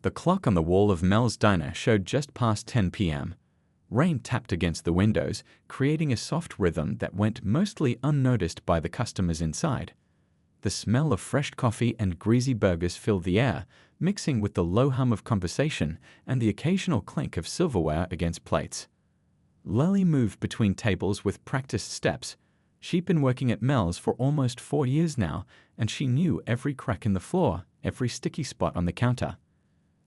The clock on the wall of Mel's diner showed just past 10 p.m. Rain tapped against the windows, creating a soft rhythm that went mostly unnoticed by the customers inside. The smell of fresh coffee and greasy burgers filled the air, mixing with the low hum of conversation and the occasional clink of silverware against plates. Lily moved between tables with practiced steps. She'd been working at Mel's for almost 4 years now, and she knew every crack in the floor, every sticky spot on the counter.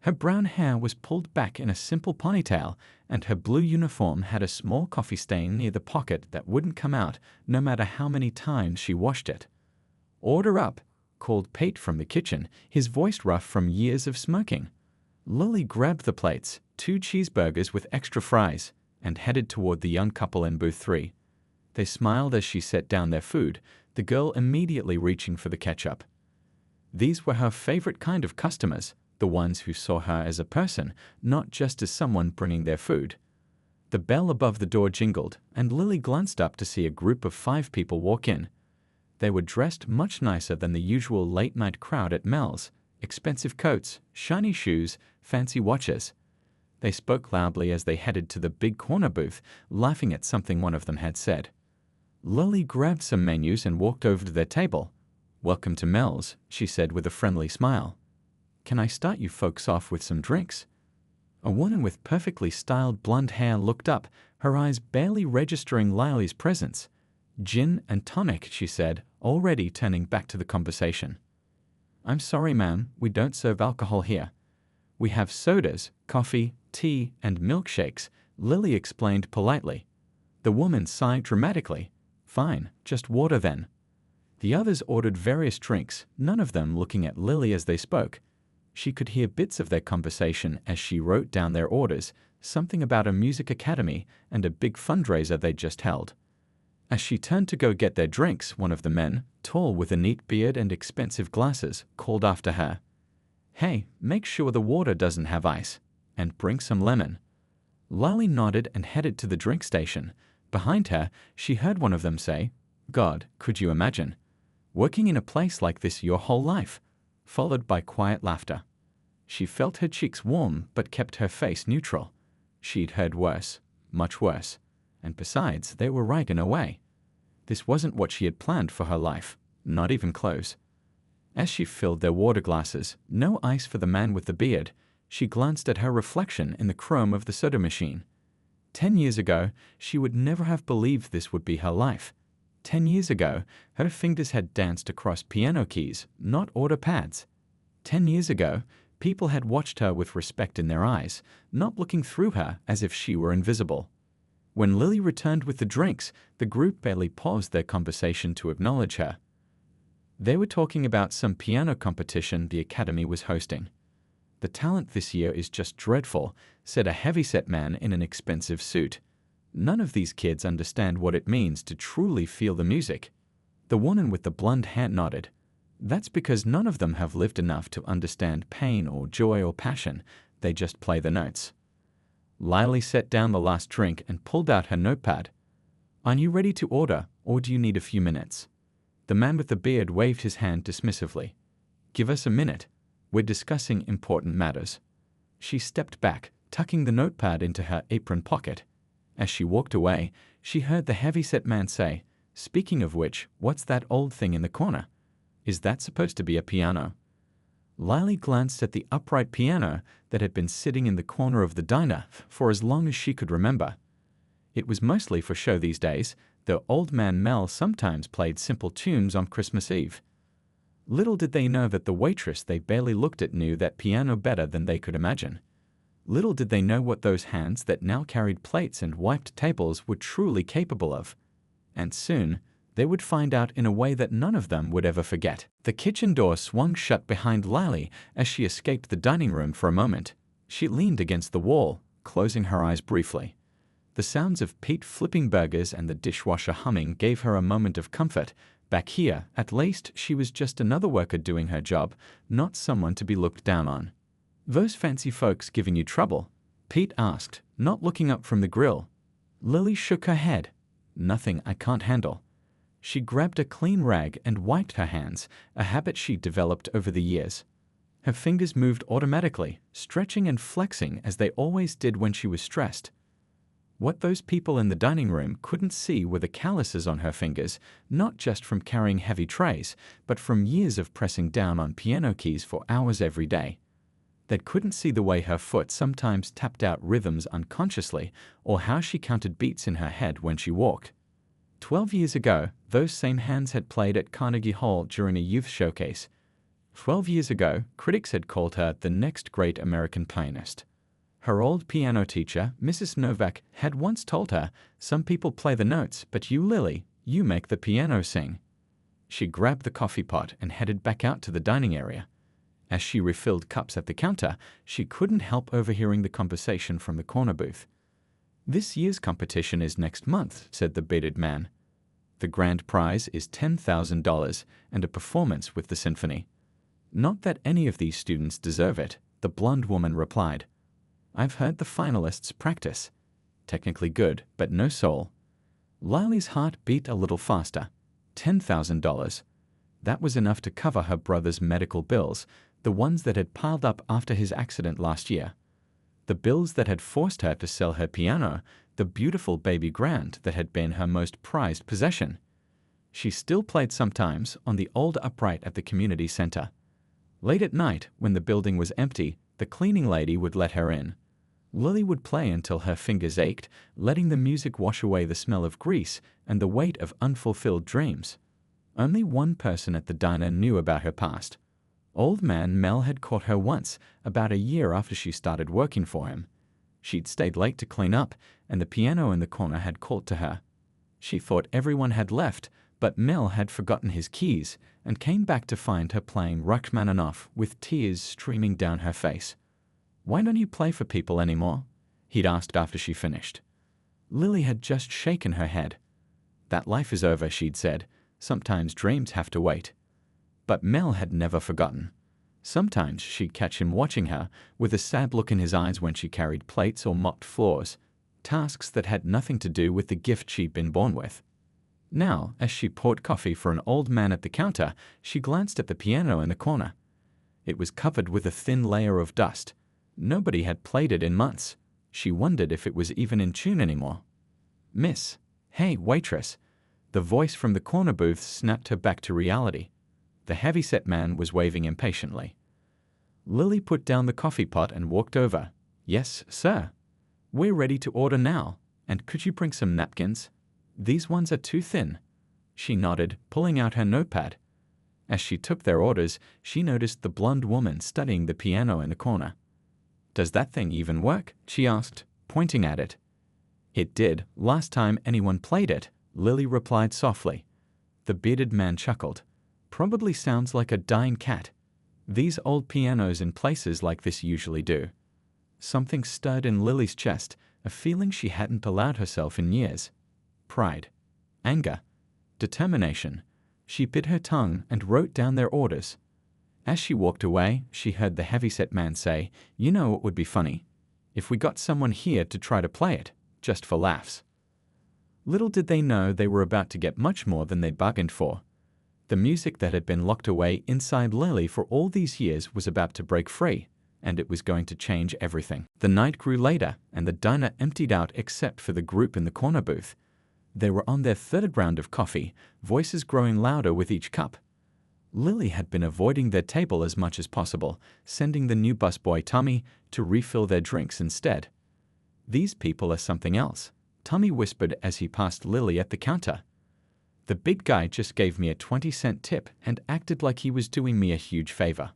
Her brown hair was pulled back in a simple ponytail, and her blue uniform had a small coffee stain near the pocket that wouldn't come out no matter how many times she washed it. "Order up," called Pete from the kitchen, his voice rough from years of smoking. Lily grabbed the plates, 2 cheeseburgers with extra fries, and headed toward the young couple in booth 3. They smiled as she set down their food, the girl immediately reaching for the ketchup. These were her favorite kind of customers, the ones who saw her as a person, not just as someone bringing their food. The bell above the door jingled, and Lily glanced up to see a group of 5 people walk in. They were dressed much nicer than the usual late-night crowd at Mel's: expensive coats, shiny shoes, fancy watches. They spoke loudly as they headed to the big corner booth, laughing at something one of them had said. Lily grabbed some menus and walked over to their table. "Welcome to Mel's," she said with a friendly smile. "Can I start you folks off with some drinks?" A woman with perfectly styled blonde hair looked up, her eyes barely registering Lily's presence. "Gin and tonic," she said, already turning back to the conversation. "I'm sorry, ma'am, we don't serve alcohol here. We have sodas, coffee, tea, and milkshakes," Lily explained politely. The woman sighed dramatically. "Fine, just water then." The others ordered various drinks, none of them looking at Lily as they spoke. She could hear bits of their conversation as she wrote down their orders, something about a music academy and a big fundraiser they'd just held. As she turned to go get their drinks, one of the men, tall with a neat beard and expensive glasses, called after her, "Hey, make sure the water doesn't have ice, and bring some lemon." Lily nodded and headed to the drink station. Behind her, she heard one of them say, "God, could you imagine working in a place like this your whole life?" followed by quiet laughter. She felt her cheeks warm but kept her face neutral. She'd heard worse, much worse, and besides, they were right in a way. This wasn't what she had planned for her life, not even close. As she filled their water glasses, no ice for the man with the beard, she glanced at her reflection in the chrome of the soda machine. 10 years ago, she would never have believed this would be her life. 10 years ago, her fingers had danced across piano keys, not order pads. 10 years ago, people had watched her with respect in their eyes, not looking through her as if she were invisible. When Lily returned with the drinks, the group barely paused their conversation to acknowledge her. They were talking about some piano competition the academy was hosting. "The talent this year is just dreadful," said a heavyset man in an expensive suit. "None of these kids understand what it means to truly feel the music." The woman with the blonde hair nodded. "That's because none of them have lived enough to understand pain or joy or passion. They just play the notes." Lily set down the last drink and pulled out her notepad. "Are you ready to order, or do you need a few minutes?" The man with the beard waved his hand dismissively. "Give us a minute. We're discussing important matters." She stepped back, tucking the notepad into her apron pocket. As she walked away, she heard the heavyset man say, "Speaking of which, what's that old thing in the corner? Is that supposed to be a piano?" Lily glanced at the upright piano that had been sitting in the corner of the diner for as long as she could remember. It was mostly for show these days, though old man Mel sometimes played simple tunes on Christmas Eve. Little did they know that the waitress they barely looked at knew that piano better than they could imagine. Little did they know what those hands that now carried plates and wiped tables were truly capable of. And soon, they would find out in a way that none of them would ever forget. The kitchen door swung shut behind Lily as she escaped the dining room for a moment. She leaned against the wall, closing her eyes briefly. The sounds of Pete flipping burgers and the dishwasher humming gave her a moment of comfort. Back here, at least, she was just another worker doing her job, not someone to be looked down on. "Those fancy folks giving you trouble?" Pete asked, not looking up from the grill. Lily shook her head. "Nothing I can't handle." She grabbed a clean rag and wiped her hands, a habit she'd developed over the years. Her fingers moved automatically, stretching and flexing as they always did when she was stressed. What those people in the dining room couldn't see were the calluses on her fingers, not just from carrying heavy trays, but from years of pressing down on piano keys for hours every day. They couldn't see the way her foot sometimes tapped out rhythms unconsciously, or how she counted beats in her head when she walked. 12 years ago, those same hands had played at Carnegie Hall during a youth showcase. 12 years ago, critics had called her the next great American pianist. Her old piano teacher, Mrs. Novak, had once told her, "Some people play the notes, but you, Lily, you make the piano sing." She grabbed the coffee pot and headed back out to the dining area. As she refilled cups at the counter, she couldn't help overhearing the conversation from the corner booth. "This year's competition is next month," said the bearded man. "The grand prize is $10,000 and a performance with the symphony." "Not that any of these students deserve it," the blonde woman replied. "I've heard the finalists practice. Technically good, but no soul." Lily's heart beat a little faster. $10,000. That was enough to cover her brother's medical bills, the ones that had piled up after his accident last year. The bills that had forced her to sell her piano, the beautiful baby grand that had been her most prized possession. She still played sometimes on the old upright at the community center. Late at night, when the building was empty, the cleaning lady would let her in. Lily would play until her fingers ached, letting the music wash away the smell of grease and the weight of unfulfilled dreams. Only one person at the diner knew about her past. Old man Mel had caught her once, about a year after she started working for him. She'd stayed late to clean up, and the piano in the corner had called to her. She thought everyone had left, but Mel had forgotten his keys and came back to find her playing Rachmaninoff with tears streaming down her face. "Why don't you play for people anymore?" he'd asked after she finished. Lily had just shaken her head. "That life is over," she'd said. "Sometimes dreams have to wait." But Mel had never forgotten. Sometimes she'd catch him watching her, with a sad look in his eyes when she carried plates or mopped floors, tasks that had nothing to do with the gift she'd been born with. Now, as she poured coffee for an old man at the counter, she glanced at the piano in the corner. It was covered with a thin layer of dust. Nobody had played it in months. She wondered if it was even in tune anymore. "Miss, hey, waitress." The voice from the corner booth snapped her back to reality. The heavy-set man was waving impatiently. Lily put down the coffee pot and walked over. "Yes, sir. We're ready to order now. And could you bring some napkins? These ones are too thin." She nodded, pulling out her notepad. As she took their orders, she noticed the blonde woman studying the piano in the corner. "Does that thing even work?" she asked, pointing at it. "It did, last time anyone played it," Lily replied softly. The bearded man chuckled. "Probably sounds like a dying cat. These old pianos in places like this usually do." Something stirred in Lily's chest, a feeling she hadn't allowed herself in years. Pride, anger, determination. She bit her tongue and wrote down their orders. As she walked away, she heard the heavy-set man say, "You know what would be funny? If we got someone here to try to play it, just for laughs." Little did they know they were about to get much more than they'd bargained for. The music that had been locked away inside Lily for all these years was about to break free, and it was going to change everything. The night grew later, and the diner emptied out except for the group in the corner booth. They were on their third round of coffee, voices growing louder with each cup. Lily had been avoiding their table as much as possible, sending the new busboy Tommy to refill their drinks instead. "These people are something else," Tommy whispered as he passed Lily at the counter. "The big guy just gave me a 20-cent tip and acted like he was doing me a huge favor."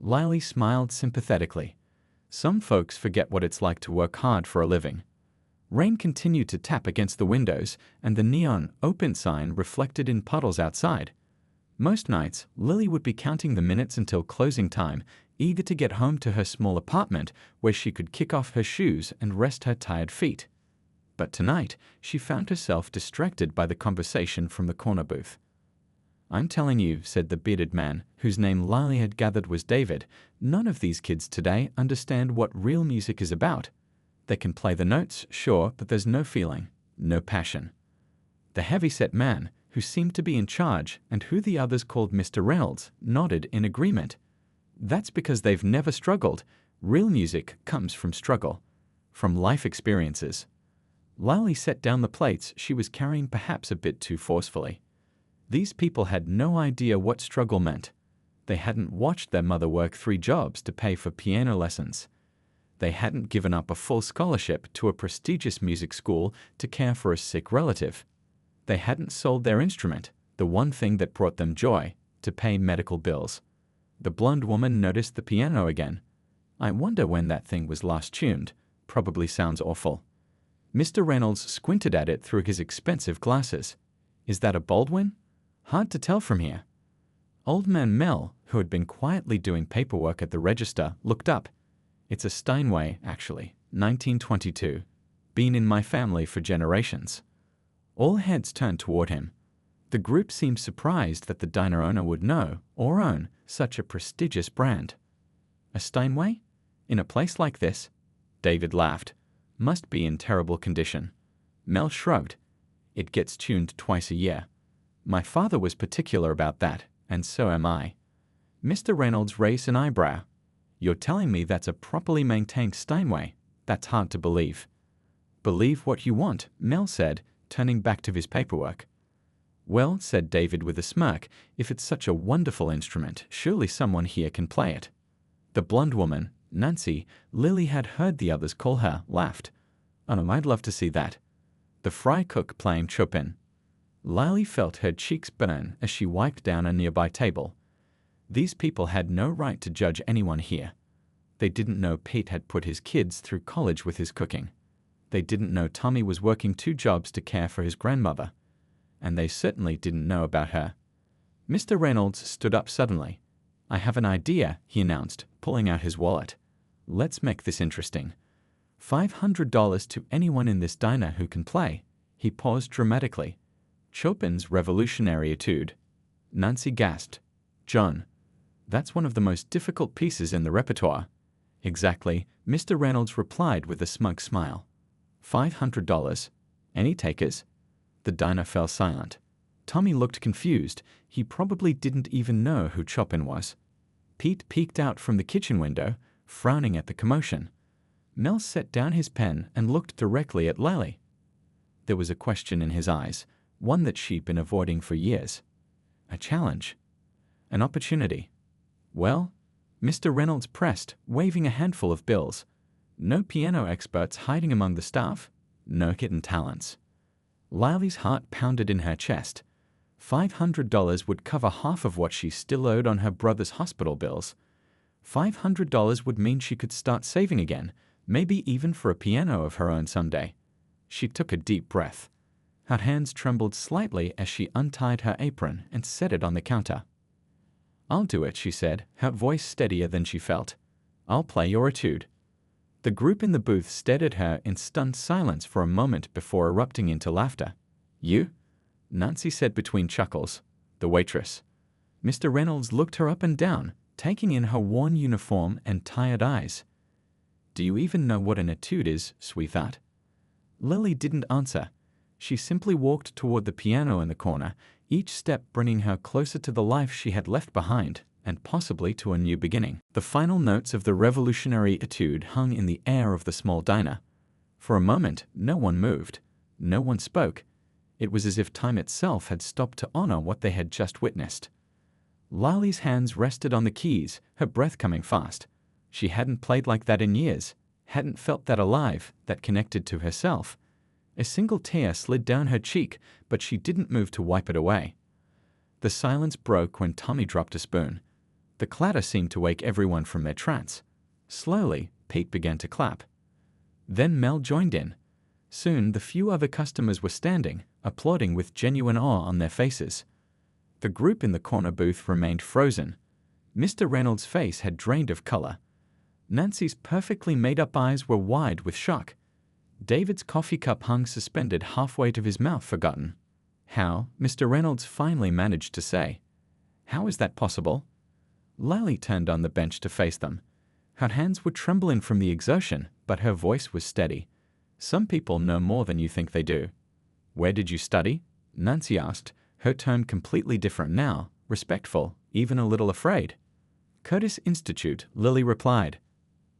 Lily smiled sympathetically. Some folks forget what it's like to work hard for a living. Rain continued to tap against the windows, and the neon "open" sign reflected in puddles outside. Most nights, Lily would be counting the minutes until closing time, eager to get home to her small apartment where she could kick off her shoes and rest her tired feet. But tonight, she found herself distracted by the conversation from the corner booth. "I'm telling you," said the bearded man, whose name Lily had gathered was David, "none of these kids today understand what real music is about. They can play the notes, sure, but there's no feeling, no passion." The heavy-set man, who seemed to be in charge and who the others called Mr. Reynolds, nodded in agreement. That's because they've never struggled. Real music comes from struggle, from life experiences. Lally set down the plates she was carrying perhaps a bit too forcefully. These people had no idea what struggle meant. They hadn't watched their mother work 3 jobs to pay for piano lessons. They hadn't given up a full scholarship to a prestigious music school to care for a sick relative. They hadn't sold their instrument, the one thing that brought them joy, to pay medical bills. The blonde woman noticed the piano again. I wonder when that thing was last tuned. Probably sounds awful. Mr. Reynolds squinted at it through his expensive glasses. Is that a Baldwin? Hard to tell from here. Old man Mel, who had been quietly doing paperwork at the register, looked up. It's a Steinway, actually, 1922. Been in my family for generations. All heads turned toward him. The group seemed surprised that the diner owner would know, or own, such a prestigious brand. A Steinway? In a place like this? David laughed. Must be in terrible condition. Mel shrugged. It gets tuned twice a year. My father was particular about that, and so am I. Mr. Reynolds raised an eyebrow. You're telling me that's a properly maintained Steinway? That's hard to believe. Believe what you want, Mel said, turning back to his paperwork. Well, said David with a smirk, if it's such a wonderful instrument, surely someone here can play it. The blonde woman, Nancy, Lily had heard the others call her, laughed. Oh no, I'd love to see that. The fry cook playing Chopin. Lily felt her cheeks burn as she wiped down a nearby table. These people had no right to judge anyone here. They didn't know Pete had put his kids through college with his cooking. They didn't know Tommy was working 2 jobs to care for his grandmother. And they certainly didn't know about her. Mr. Reynolds stood up suddenly. I have an idea, he announced, pulling out his wallet. Let's make this interesting. $500 to anyone in this diner who can play. He paused dramatically. Chopin's Revolutionary Etude. Nancy gasped. John, that's one of the most difficult pieces in the repertoire. Exactly, Mr. Reynolds replied with a smug smile. $500. Any takers? The diner fell silent. Tommy looked confused. He probably didn't even know who Chopin was. Pete peeked out from the kitchen window, frowning at the commotion. Mel set down his pen and looked directly at Lally. There was a question in his eyes, one that she'd been avoiding for years. A challenge. An opportunity. Well, Mr. Reynolds pressed, waving a handful of bills. No piano experts hiding among the staff. No hidden talents. Lily's heart pounded in her chest. $500 would cover half of what she still owed on her brother's hospital bills. $500 would mean she could start saving again, maybe even for a piano of her own someday. She took a deep breath. Her hands trembled slightly as she untied her apron and set it on the counter. I'll do it, she said, her voice steadier than she felt. I'll play your etude. The group in the booth stared at her in stunned silence for a moment before erupting into laughter. You? Nancy said between chuckles. The waitress. Mr. Reynolds looked her up and down, taking in her worn uniform and tired eyes. Do you even know what an etude is, sweetheart? Lily didn't answer. She simply walked toward the piano in the corner, each step bringing her closer to the life she had left behind, and possibly to a new beginning. The final notes of the revolutionary etude hung in the air of the small diner. For a moment, no one moved. No one spoke. It was as if time itself had stopped to honor what they had just witnessed. Lily's hands rested on the keys, her breath coming fast. She hadn't played like that in years, hadn't felt that alive, that connected to herself. A single tear slid down her cheek, but she didn't move to wipe it away. The silence broke when Tommy dropped a spoon. The clatter seemed to wake everyone from their trance. Slowly, Pete began to clap. Then Mel joined in. Soon, the few other customers were standing, applauding with genuine awe on their faces. The group in the corner booth remained frozen. Mr. Reynolds' face had drained of color. Nancy's perfectly made-up eyes were wide with shock. David's coffee cup hung suspended halfway to his mouth, forgotten. How, Mr. Reynolds finally managed to say. How is that possible? Lily turned on the bench to face them. Her hands were trembling from the exertion, but her voice was steady. Some people know more than you think they do. Where did you study? Nancy asked, her tone completely different now, respectful, even a little afraid. Curtis Institute, Lily replied.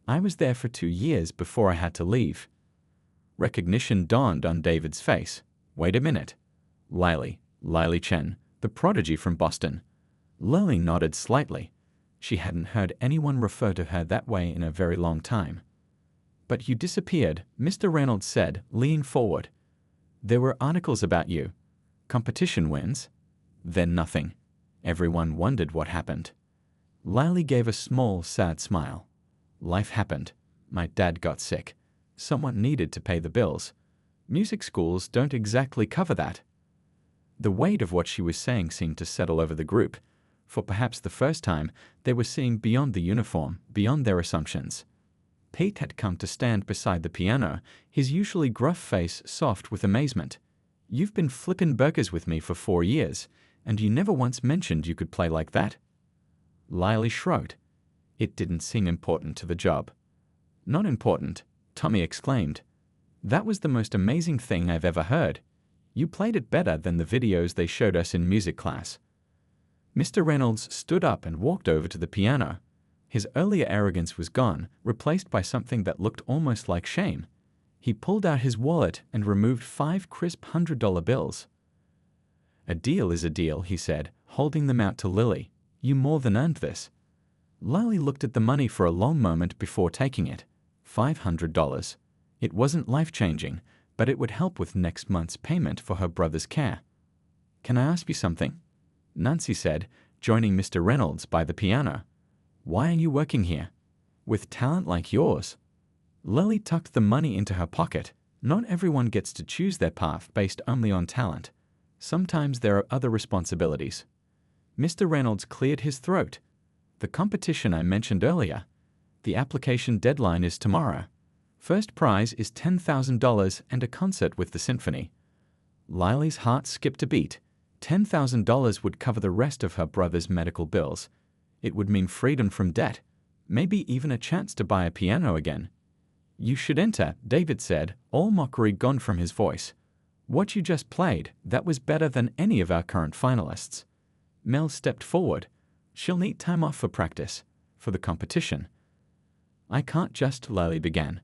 I was there for 2 years before I had to leave. Recognition dawned on David's face. Wait a minute. Lily Chen, the prodigy from Boston. Lily nodded slightly. She hadn't heard anyone refer to her that way in a very long time. But you disappeared, Mr. Reynolds said, leaning forward. There were articles about you. Competition wins. Then nothing. Everyone wondered what happened. Lily gave a small, sad smile. Life happened. My dad got sick. Someone needed to pay the bills. Music schools don't exactly cover that. The weight of what she was saying seemed to settle over the group. For perhaps the first time, they were seeing beyond the uniform, beyond their assumptions. Pete had come to stand beside the piano, his usually gruff face soft with amazement. You've been flippin' burgers with me for 4 years, and you never once mentioned you could play like that. Lily shrugged. It didn't seem important to the job. Not important, Tommy exclaimed. That was the most amazing thing I've ever heard. You played it better than the videos they showed us in music class. Mr. Reynolds stood up and walked over to the piano. His earlier arrogance was gone, replaced by something that looked almost like shame. He pulled out his wallet and removed 5 crisp $100 bills. A deal is a deal, he said, holding them out to Lily. You more than earned this. Lily looked at the money for a long moment before taking it. $500. It wasn't life-changing, but it would help with next month's payment for her brother's care. Can I ask you something? Nancy said, joining Mr. Reynolds by the piano. Why are you working here? With talent like yours? Lily tucked the money into her pocket. Not everyone gets to choose their path based only on talent. Sometimes there are other responsibilities. Mr. Reynolds cleared his throat. The competition I mentioned earlier. The application deadline is tomorrow. First prize is $10,000 and a concert with the symphony. Lily's heart skipped a beat. $10,000 would cover the rest of her brother's medical bills. It would mean freedom from debt, maybe even a chance to buy a piano again. You should enter, David said, all mockery gone from his voice. What you just played, that was better than any of our current finalists. Mel stepped forward. She'll need time off for practice, for the competition. I can't just, Lily began.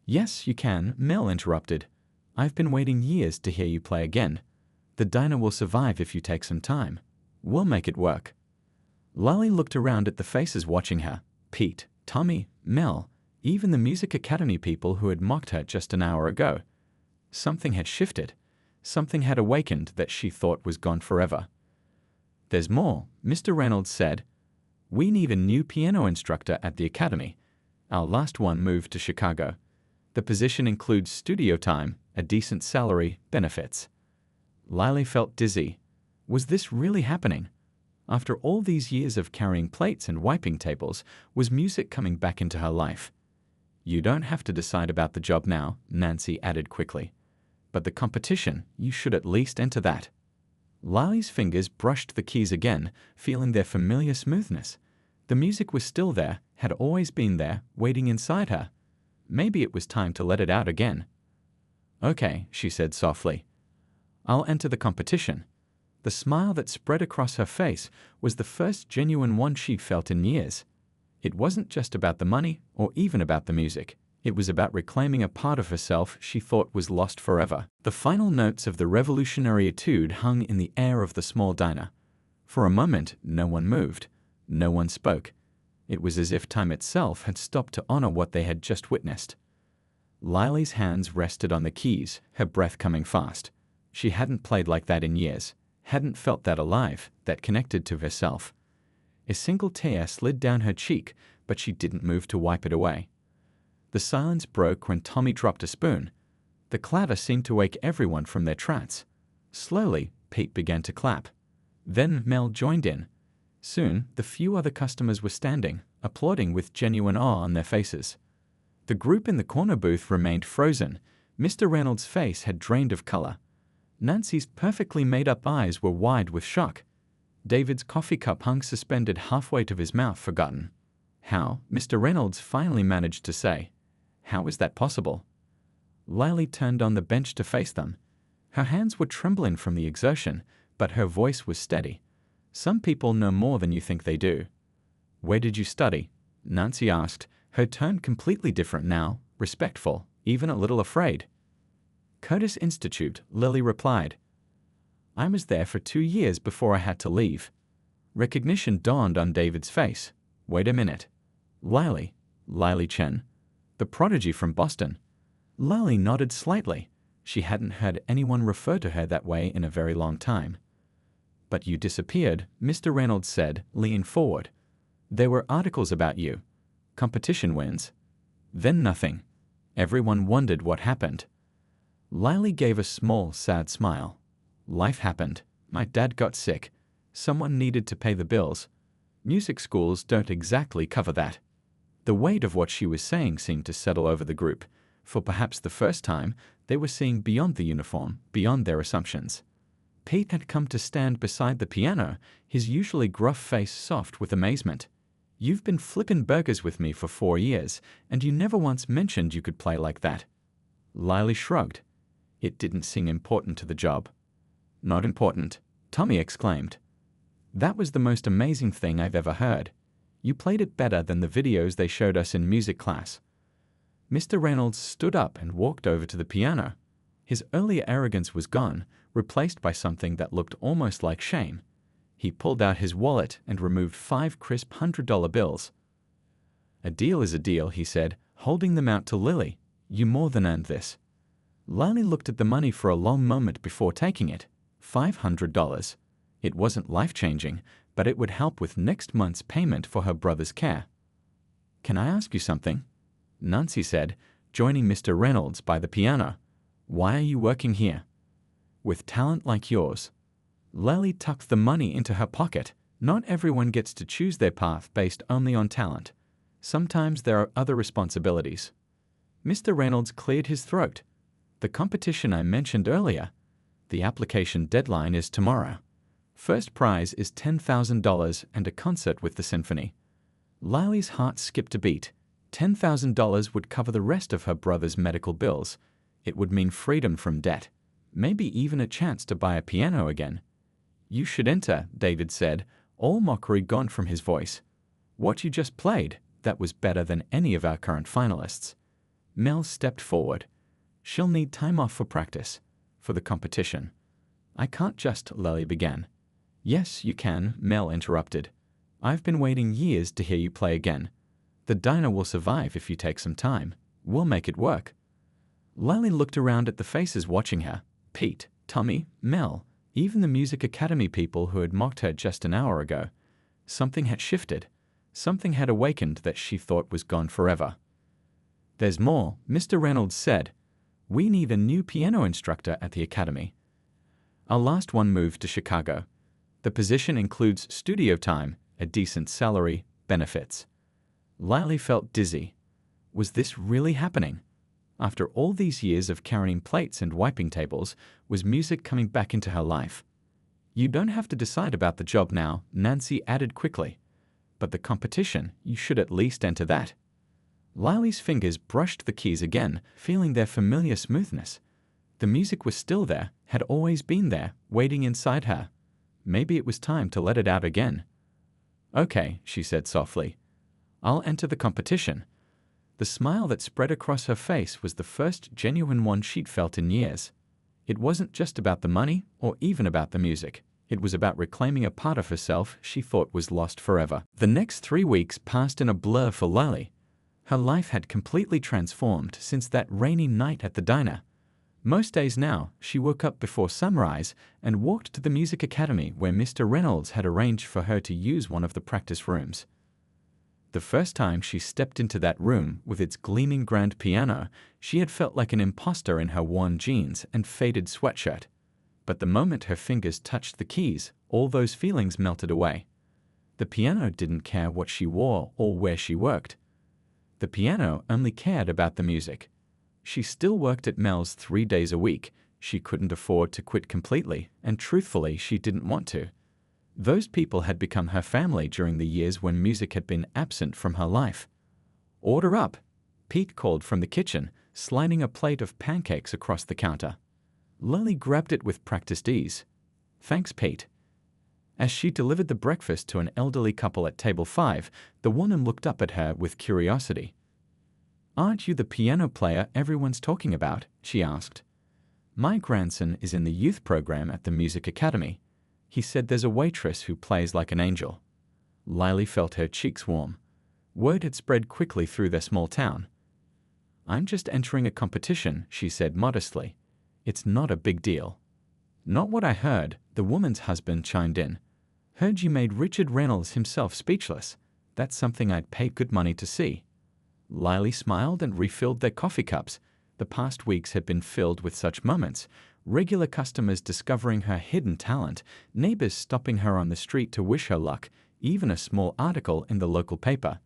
Yes, you can, Mel interrupted. I've been waiting years to hear you play again. The diner will survive if you take some time. We'll make it work. Lily looked around at the faces watching her. Pete, Tommy, Mel, even the Music Academy people who had mocked her just an hour ago. Something had shifted. Something had awakened that she thought was gone forever. There's more, Mr. Reynolds said. We need a new piano instructor at the academy. Our last one moved to Chicago. The position includes studio time, a decent salary, benefits. Lily felt dizzy. Was this really happening? After all these years of carrying plates and wiping tables, was music coming back into her life? You don't have to decide about the job now, Nancy added quickly. But the competition, you should at least enter that. Lily's fingers brushed the keys again, feeling their familiar smoothness. The music was still there, had always been there, waiting inside her. Maybe it was time to let it out again. Okay, she said softly. I'll enter the competition. The smile that spread across her face was the first genuine one she felt in years. It wasn't just about the money or even about the music. It was about reclaiming a part of herself she thought was lost forever. The final notes of the revolutionary etude hung in the air of the small diner. For a moment, no one moved. No one spoke. It was as if time itself had stopped to honor what they had just witnessed. Lily's hands rested on the keys, her breath coming fast. She hadn't played like that in years, hadn't felt that alive, that connected to herself. A single tear slid down her cheek, but she didn't move to wipe it away. The silence broke when Tommy dropped a spoon. The clatter seemed to wake everyone from their trance. Slowly, Pete began to clap. Then Mel joined in. Soon, the few other customers were standing, applauding with genuine awe on their faces. The group in the corner booth remained frozen. Mr. Reynolds' face had drained of color. Nancy's perfectly made-up eyes were wide with shock. David's coffee cup hung suspended halfway to his mouth, forgotten. How, Mr. Reynolds finally managed to say. How is that possible? Lily turned on the bench to face them. Her hands were trembling from the exertion, but her voice was steady. Some people know more than you think they do. "Where did you study?" Nancy asked, her tone completely different now, respectful, even a little afraid. "Curtis Institute," Lily replied. "I was there for 2 years before I had to leave." Recognition dawned on David's face. "Wait a minute. Lily Chen, the prodigy from Boston." Lily nodded slightly. She hadn't heard anyone refer to her that way in a very long time. "But you disappeared," Mr. Reynolds said, leaning forward. "There were articles about you. Competition wins. Then nothing. Everyone wondered what happened." Lily gave a small, sad smile. "Life happened. My dad got sick. Someone needed to pay the bills. Music schools don't exactly cover that." The weight of what she was saying seemed to settle over the group. For perhaps the first time, they were seeing beyond the uniform, beyond their assumptions. Pete had come to stand beside the piano, his usually gruff face soft with amazement. "You've been flippin' burgers with me for 4 years, and you never once mentioned you could play like that." Lily shrugged. It didn't seem important to the job. "Not important," Tommy exclaimed. "That was the most amazing thing I've ever heard. You played it better than the videos they showed us in music class." Mr. Reynolds stood up and walked over to the piano. His earlier arrogance was gone, replaced by something that looked almost like shame. He pulled out his wallet and removed 5 crisp $100 bills. "A deal is a deal," he said, holding them out to Lily. "You more than earned this." Lily looked at the money for a long moment before taking it. $500. It wasn't life-changing, but it would help with next month's payment for her brother's care. "Can I ask you something?" Nancy said, joining Mr. Reynolds by the piano. "Why are you working here?" "With talent like yours." Lily tucked the money into her pocket. Not everyone gets to choose their path based only on talent. Sometimes there are other responsibilities. Mr. Reynolds cleared his throat. "The competition I mentioned earlier. The application deadline is tomorrow. First prize is $10,000 and a concert with the symphony." Lily's heart skipped a beat. $10,000 would cover the rest of her brother's medical bills. It would mean freedom from debt. Maybe even a chance to buy a piano again. "You should enter," David said, all mockery gone from his voice. "What you just played, that was better than any of our current finalists." Mel stepped forward. "She'll need time off for practice. For the competition." "I can't just," Lily began. "Yes, you can," Mel interrupted. "I've been waiting years to hear you play again. The diner will survive if you take some time. We'll make it work." Lily looked around at the faces watching her. Pete, Tommy, Mel, even the Music Academy people who had mocked her just an hour ago. Something had shifted. Something had awakened that she thought was gone forever. "There's more," Mr. Reynolds said. "We need a new piano instructor at the academy." Our last one moved to Chicago. The position includes studio time, a decent salary, benefits. Lily felt dizzy. Was this really happening? After all these years of carrying plates and wiping tables, was music coming back into her life? "You don't have to decide about the job now," Nancy added quickly. "But the competition, you should at least enter that." Lily's fingers brushed the keys again, feeling their familiar smoothness. The music was still there, had always been there, waiting inside her. Maybe it was time to let it out again. "Okay," she said softly. "I'll enter the competition." The smile that spread across her face was the first genuine one she'd felt in years. It wasn't just about the money or even about the music. It was about reclaiming a part of herself she thought was lost forever. The next 3 weeks passed in a blur for Lily. Her life had completely transformed since that rainy night at the diner. Most days now, she woke up before sunrise and walked to the music academy where Mr. Reynolds had arranged for her to use one of the practice rooms. The first time she stepped into that room with its gleaming grand piano, she had felt like an imposter in her worn jeans and faded sweatshirt. But the moment her fingers touched the keys, all those feelings melted away. The piano didn't care what she wore or where she worked. The piano only cared about the music. She still worked at Mel's 3 days a week. She couldn't afford to quit completely, and truthfully, she didn't want to. Those people had become her family during the years when music had been absent from her life. "Order up," Pete called from the kitchen, sliding a plate of pancakes across the counter. Lily grabbed it with practiced ease. "Thanks, Pete." As she delivered the breakfast to an elderly couple at table 5, the woman looked up at her with curiosity. "Aren't you the piano player everyone's talking about?" she asked. "My grandson is in the youth program at the music academy. He said there's a waitress who plays like an angel." Lily felt her cheeks warm. Word had spread quickly through their small town. "I'm just entering a competition," she said modestly. "It's not a big deal." "Not what I heard," the woman's husband chimed in. "Heard you made Richard Reynolds himself speechless. That's something I'd pay good money to see." Lily smiled and refilled their coffee cups. The past weeks had been filled with such moments. Regular customers discovering her hidden talent, neighbors stopping her on the street to wish her luck, even a small article in the local paper.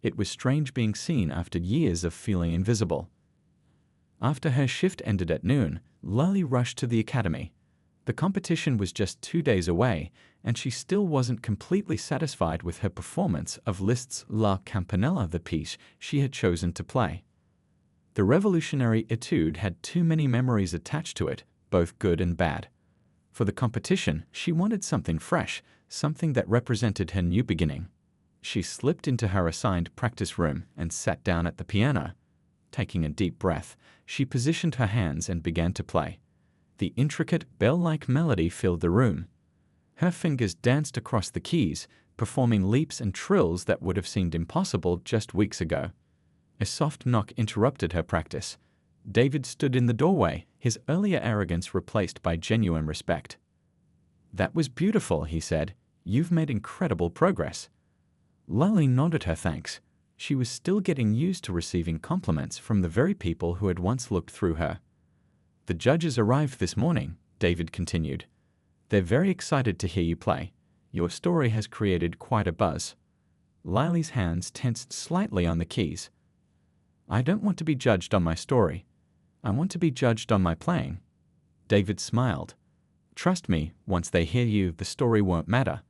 It was strange being seen after years of feeling invisible. After her shift ended at noon, Lily rushed to the academy. The competition was just 2 days away, and she still wasn't completely satisfied with her performance of Liszt's La Campanella, the piece she had chosen to play. The revolutionary etude had too many memories attached to it, both good and bad. For the competition, she wanted something fresh, something that represented her new beginning. She slipped into her assigned practice room and sat down at the piano. Taking a deep breath, she positioned her hands and began to play. The intricate, bell-like melody filled the room. Her fingers danced across the keys, performing leaps and trills that would have seemed impossible just weeks ago. A soft knock interrupted her practice. David stood in the doorway, his earlier arrogance replaced by genuine respect. "That was beautiful," he said. "You've made incredible progress." Lily nodded her thanks. She was still getting used to receiving compliments from the very people who had once looked through her. "The judges arrived this morning," David continued. "They're very excited to hear you play. Your story has created quite a buzz." Lily's hands tensed slightly on the keys. "I don't want to be judged on my story. I want to be judged on my playing." David smiled. "Trust me, once they hear you, the story won't matter.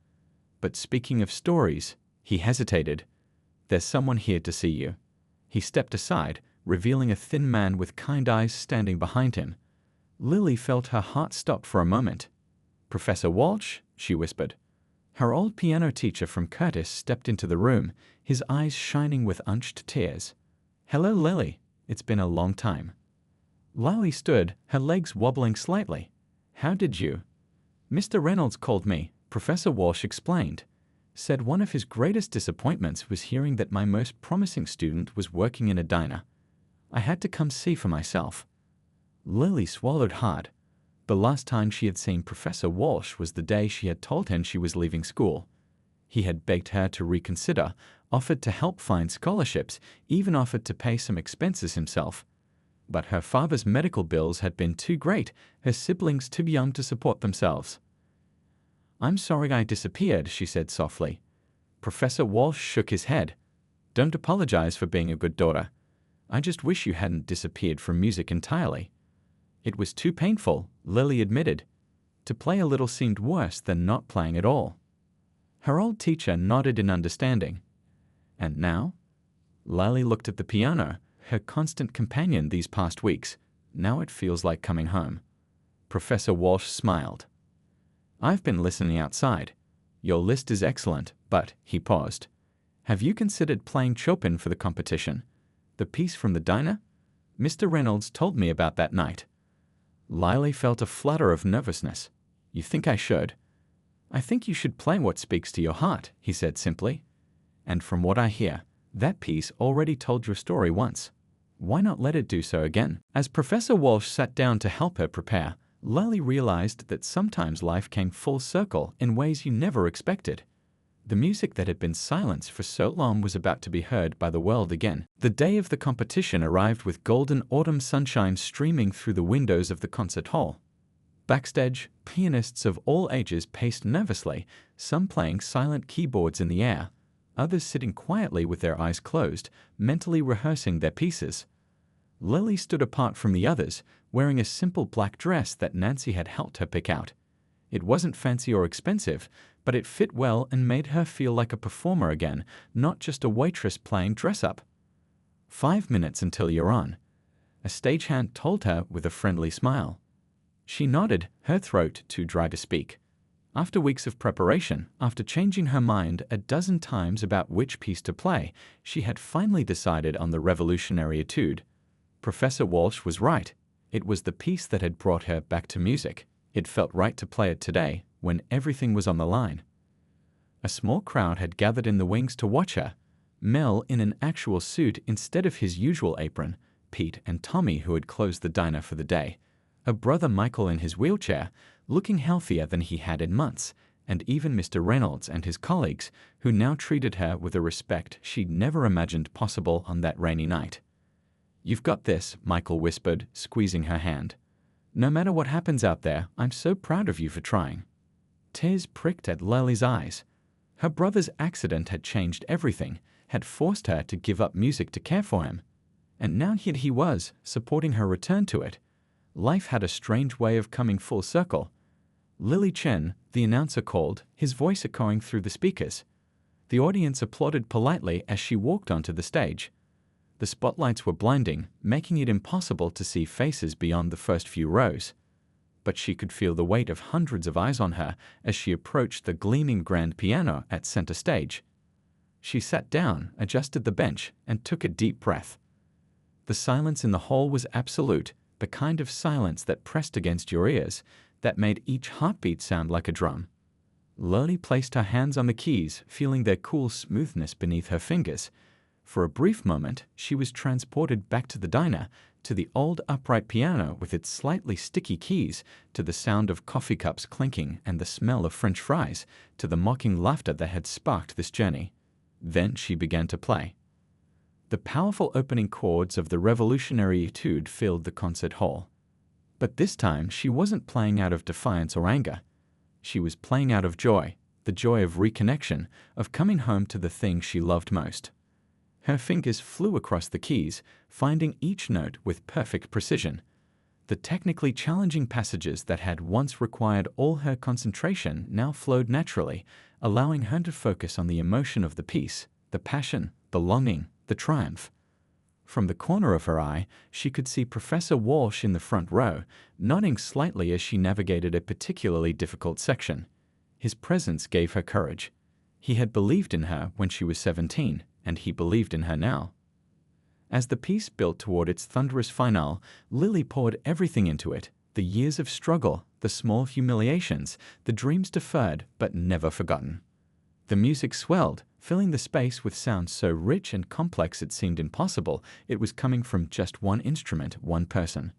But speaking of stories," he hesitated. "There's someone here to see you." He stepped aside, revealing a thin man with kind eyes standing behind him. Lily felt her heart stop for a moment. "Professor Walsh?" she whispered. Her old piano teacher from Curtis stepped into the room, his eyes shining with unshed tears. "Hello, Lily. It's been a long time." Lily stood, her legs wobbling slightly. "How did you—" "Mr. Reynolds called me," Professor Walsh explained. "Said one of his greatest disappointments was hearing that my most promising student was working in a diner. I had to come see for myself." Lily swallowed hard. The last time she had seen Professor Walsh was the day she had told him she was leaving school. He had begged her to reconsider, offered to help find scholarships, even offered to pay some expenses himself. But her father's medical bills had been too great, her siblings too young to support themselves. "I'm sorry I disappeared," she said softly. Professor Walsh shook his head. "Don't apologize for being a good daughter. I just wish you hadn't disappeared from music entirely." "It was too painful," Lily admitted. "To play a little seemed worse than not playing at all." Her old teacher nodded in understanding. "And now?" Lily looked at the piano, her constant companion these past weeks. "Now it feels like coming home." Professor Walsh smiled. "I've been listening outside. Your list is excellent, but," he paused, "have you considered playing Chopin for the competition? The piece from the diner? Mr. Reynolds told me about that night." Lily felt a flutter of nervousness. "You think I should?" "I think you should play what speaks to your heart," he said simply. "And from what I hear, that piece already told your story once. Why not let it do so again?" As Professor Walsh sat down to help her prepare, Lily realized that sometimes life came full circle in ways you never expected. The music that had been silenced for so long was about to be heard by the world again. The day of the competition arrived with golden autumn sunshine streaming through the windows of the concert hall. Backstage, pianists of all ages paced nervously, some playing silent keyboards in the air, others sitting quietly with their eyes closed, mentally rehearsing their pieces. Lily stood apart from the others, wearing a simple black dress that Nancy had helped her pick out. It wasn't fancy or expensive, but it fit well and made her feel like a performer again, not just a waitress playing dress-up. "5 minutes until you're on," a stagehand told her with a friendly smile. She nodded, her throat too dry to speak. After weeks of preparation, after changing her mind a dozen times about which piece to play, she had finally decided on the revolutionary etude. Professor Walsh was right. It was the piece that had brought her back to music. It felt right to play it today, when everything was on the line. A small crowd had gathered in the wings to watch her. Mel in an actual suit instead of his usual apron, Pete and Tommy who had closed the diner for the day, her brother Michael in his wheelchair, looking healthier than he had in months, and even Mr. Reynolds and his colleagues, who now treated her with a respect she'd never imagined possible on that rainy night. "You've got this," Michael whispered, squeezing her hand. "No matter what happens out there, I'm so proud of you for trying." Tears pricked at Lily's eyes. Her brother's accident had changed everything, had forced her to give up music to care for him. And now here he was, supporting her return to it. Life had a strange way of coming full circle. "Lily Chen," the announcer called, his voice echoing through the speakers. The audience applauded politely as she walked onto the stage. The spotlights were blinding, making it impossible to see faces beyond the first few rows. But she could feel the weight of hundreds of eyes on her as she approached the gleaming grand piano at center stage. She sat down, adjusted the bench, and took a deep breath. The silence in the hall was absolute, the kind of silence that pressed against your ears, that made each heartbeat sound like a drum. Lily placed her hands on the keys, feeling their cool smoothness beneath her fingers. For a brief moment, she was transported back to the diner, to the old upright piano with its slightly sticky keys, to the sound of coffee cups clinking and the smell of French fries, to the mocking laughter that had sparked this journey. Then she began to play. The powerful opening chords of the revolutionary etude filled the concert hall. But this time she wasn't playing out of defiance or anger. She was playing out of joy, the joy of reconnection, of coming home to the thing she loved most. Her fingers flew across the keys, finding each note with perfect precision. The technically challenging passages that had once required all her concentration now flowed naturally, allowing her to focus on the emotion of the piece, the passion, the longing, the triumph. From the corner of her eye, she could see Professor Walsh in the front row, nodding slightly as she navigated a particularly difficult section. His presence gave her courage. He had believed in her when she was 17, and he believed in her now. As the piece built toward its thunderous finale, Lily poured everything into it, the years of struggle, the small humiliations, the dreams deferred but never forgotten. The music swelled, filling the space with sounds so rich and complex it seemed impossible it was coming from just one instrument, one person.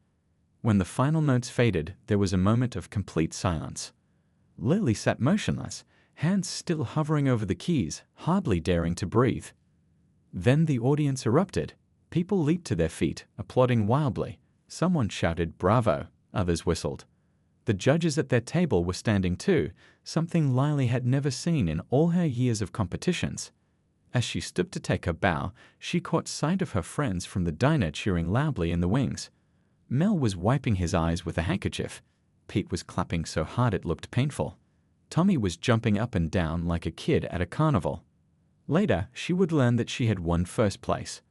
When the final notes faded, there was a moment of complete silence. Lily sat motionless, hands still hovering over the keys, hardly daring to breathe. Then the audience erupted. People leaped to their feet, applauding wildly. Someone shouted, "Bravo!" Others whistled. The judges at their table were standing too, something Lily had never seen in all her years of competitions. As she stooped to take her bow, she caught sight of her friends from the diner cheering loudly in the wings. Mel was wiping his eyes with a handkerchief. Pete was clapping so hard it looked painful. Tommy was jumping up and down like a kid at a carnival. Later, she would learn that she had won first place.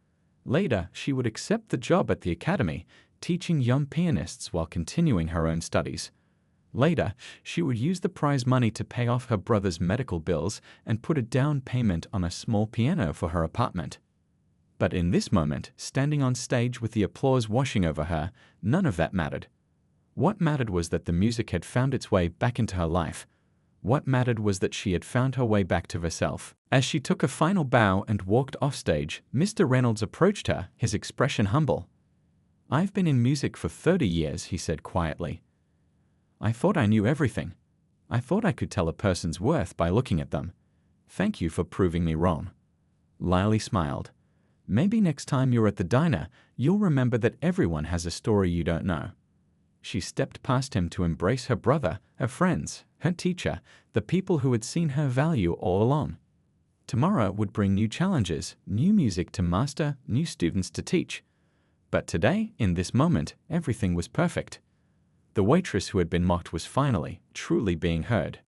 Later, she would accept the job at the academy, teaching young pianists while continuing her own studies. Later, she would use the prize money to pay off her brother's medical bills and put a down payment on a small piano for her apartment. But in this moment, standing on stage with the applause washing over her, none of that mattered. What mattered was that the music had found its way back into her life. What mattered was that she had found her way back to herself. As she took a final bow and walked off stage, Mr. Reynolds approached her, his expression humble. "I've been in music for 30 years, he said quietly. "I thought I knew everything. I thought I could tell a person's worth by looking at them. Thank you for proving me wrong." Lily smiled. "Maybe next time you're at the diner, you'll remember that everyone has a story you don't know." She stepped past him to embrace her brother, her friends, her teacher, the people who had seen her value all along. Tomorrow would bring new challenges, new music to master, new students to teach. But today, in this moment, everything was perfect. The waitress who had been mocked was finally, truly being heard.